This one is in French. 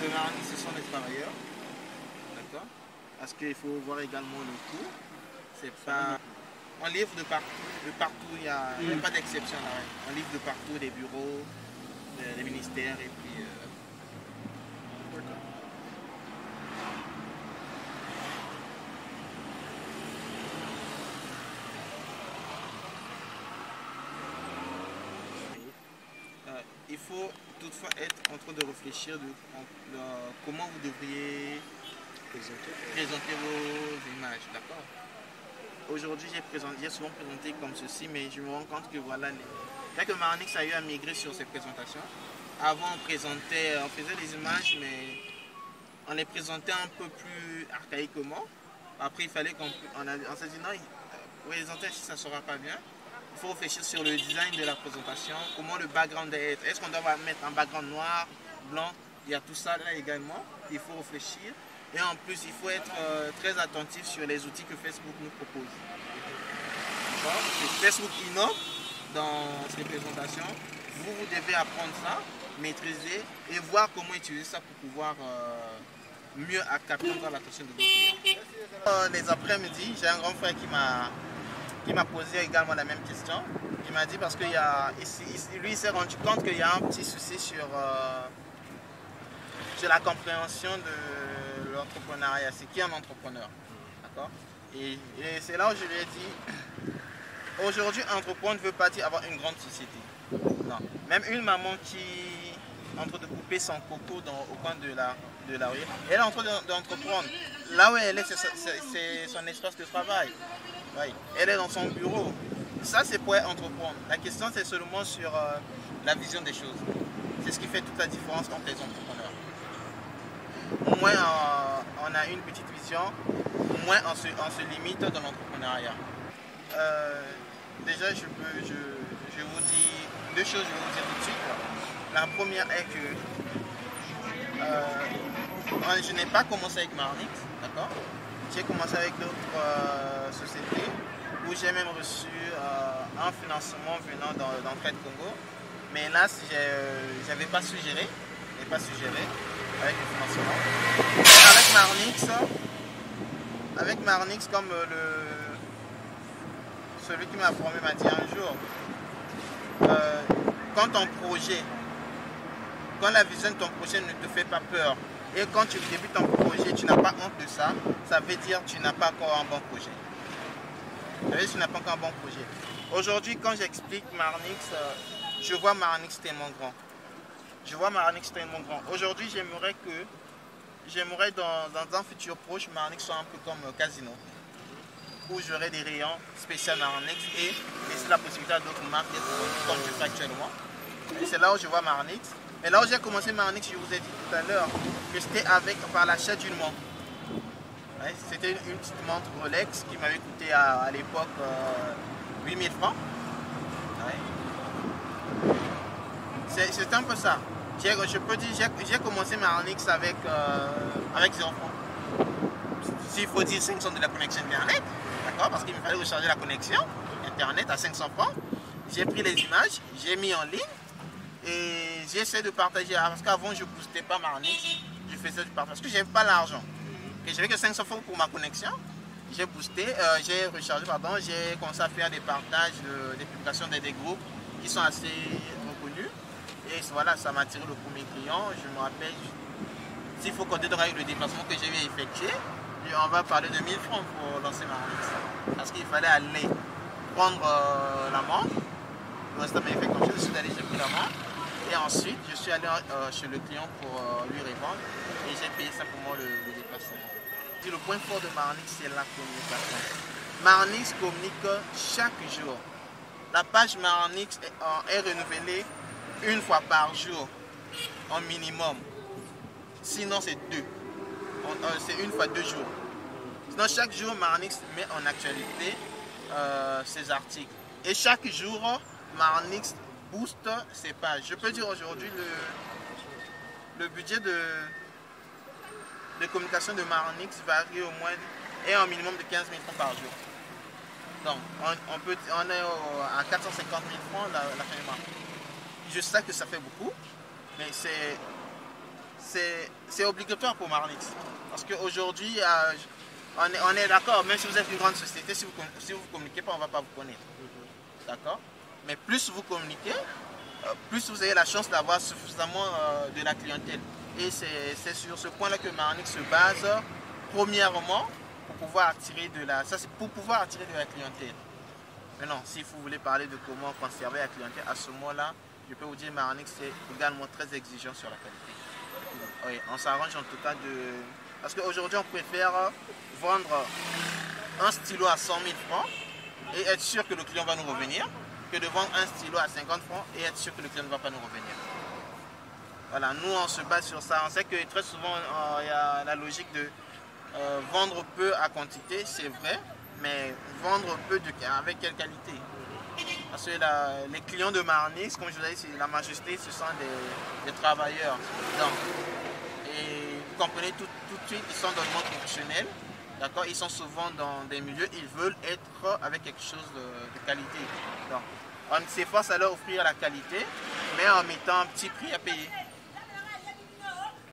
de Marnix, ce sont les travailleurs. D'accord. Parce qu'il faut voir également le coût. C'est pas... On livre de partout, il n'y a pas d'exception là. On livre de partout, des bureaux, des ministères et puis... il faut toutefois être en train de réfléchir de comment vous devriez présenter vos images, d'accord? Aujourd'hui, j'ai souvent présenté comme ceci, mais je me rends compte que voilà, dès que Marnix a eu à migrer sur ses présentations, avant on faisait des images, mais on les présentait un peu plus archaïquement. Après, il fallait qu'on s'est dit non, présenter si ça ne sera pas bien. Il faut réfléchir sur le design de la présentation, comment le background doit être. Est-ce qu'on doit mettre un background noir, blanc? Il y a tout ça là également. Il faut réfléchir. Et en plus, il faut être très attentif sur les outils que Facebook nous propose. Facebook innove dans ses présentations. Vous devez apprendre ça, maîtriser et voir comment utiliser ça pour pouvoir mieux capter l'attention de vos clients. Les après-midi, j'ai un grand frère qui m'a posé également la même question. Il m'a dit parce que lui il s'est rendu compte qu'il y a un petit souci sur la compréhension de l'entrepreneuriat. C'est qui un entrepreneur? D'accord? Et c'est là où je lui ai dit, aujourd'hui, entreprendre ne veut pas dire avoir une grande société. Non. Même une maman qui est en train de couper son coco au coin de la rue, elle est en train d'entreprendre. Là où elle est, c'est son espace de travail. Oui. Elle est dans son bureau. Ça, c'est pour entreprendre. La question, c'est seulement sur la vision des choses. C'est ce qui fait toute la différence entre les entrepreneurs. Au moins, on a une petite vision. Au moins, on se limite dans l'entrepreneuriat. Déjà, je vous dis deux choses, je vais vous dire tout de suite. La première est que je n'ai pas commencé avec Marnix, d'accord? J'ai commencé avec d'autres sociétés où j'ai même reçu un financement venant d'Entraide Congo. Mais là, je n'avais pas suggéré, avec le financement. Avec Marnix, comme celui qui m'a formé m'a dit un jour, quand la vision de ton projet ne te fait pas peur, et quand tu débutes ton projet, tu n'as pas honte de ça, ça veut dire que tu n'as pas encore un bon projet. Ça veut dire que tu n'as pas encore un bon projet. Aujourd'hui, quand j'explique Marnix, je vois Marnix tellement grand. Aujourd'hui, j'aimerais dans un futur proche, Marnix soit un peu comme Casino, où j'aurai des rayons spéciaux Marnix et laisser la possibilité à d'autres marques d'être comme je fais actuellement. Et c'est là où je vois Marnix. Et là où j'ai commencé Marnix, je vous ai dit tout à l'heure que c'était par l'achat d'une montre. Ouais, c'était une petite montre Rolex qui m'avait coûté à l'époque 8000 francs. Ouais. C'était un peu ça. Je peux dire, j'ai commencé Marnix avec 0 francs. S'il faut dire 500 de la connexion Internet, d'accord, parce qu'il me fallait recharger la connexion Internet à 500 francs. J'ai pris les images, j'ai mis en ligne et j'essaie de partager. Parce qu'avant, je ne boostais pas Marnix, je faisais du partage parce que je n'avais pas l'argent. Je n'avais que 500 francs pour ma connexion. J'ai boosté, j'ai rechargé, j'ai commencé à faire des partages, des publications des groupes qui sont assez reconnus. Et voilà, ça m'a attiré le premier client. Je me rappelle, s'il faut compter avec le déplacement que j'ai eu effectué, on va parler de 1000 francs pour lancer Marnix. Parce qu'il fallait aller prendre la montre. Ça m'a fait comme je suis allé, j'ai pris la montre. Et ensuite, je suis allé chez le client pour lui répondre. Et j'ai payé simplement le déplacement. Le point fort de Marnix, c'est la communication. Marnix communique chaque jour. La page Marnix est renouvelée une fois par jour, en minimum. Sinon, c'est 2. C'est une fois 2 jours. Sinon, chaque jour, Marnix met en actualité ses articles. Et chaque jour, Marnix booste ses pages. Je peux dire aujourd'hui, le budget de communication de Marnix varie au moins et un minimum de 15 000 francs par jour. Donc, on est à 450 000 francs la fin du mois. Je sais que ça fait beaucoup, mais c'est obligatoire pour Marnix. Parce qu'aujourd'hui, on est d'accord, même si vous êtes une grande société, si vous ne communiquez pas, on ne va pas vous connaître. D'accord? Mais plus vous communiquez, plus vous avez la chance d'avoir suffisamment de la clientèle. Et c'est sur ce point-là que Marnix se base, premièrement, pour pouvoir attirer de la, ça c'est pour pouvoir attirer de la clientèle. Maintenant, si vous voulez parler de comment conserver la clientèle, à ce moment-là, je peux vous dire Marnix est également très exigeant sur la qualité. Oui, on s'arrange en tout cas de... Parce qu'aujourd'hui, on préfère vendre un stylo à 100 000 francs et être sûr que le client va nous revenir, que de vendre un stylo à 50 francs et être sûr que le client ne va pas nous revenir. Voilà, nous on se base sur ça. On sait que très souvent il y a la logique de vendre peu à quantité, c'est vrai, mais vendre peu avec quelle qualité? Parce que les clients de Marnix, comme je vous l'ai dit, la majorité ce sont des travailleurs. Donc, et vous comprenez tout de suite, ils sont dans le monde professionnel. D'accord, ils sont souvent dans des milieux, ils veulent être avec quelque chose de qualité. Donc, on s'efforce à leur offrir la qualité, mais en mettant un petit prix à payer.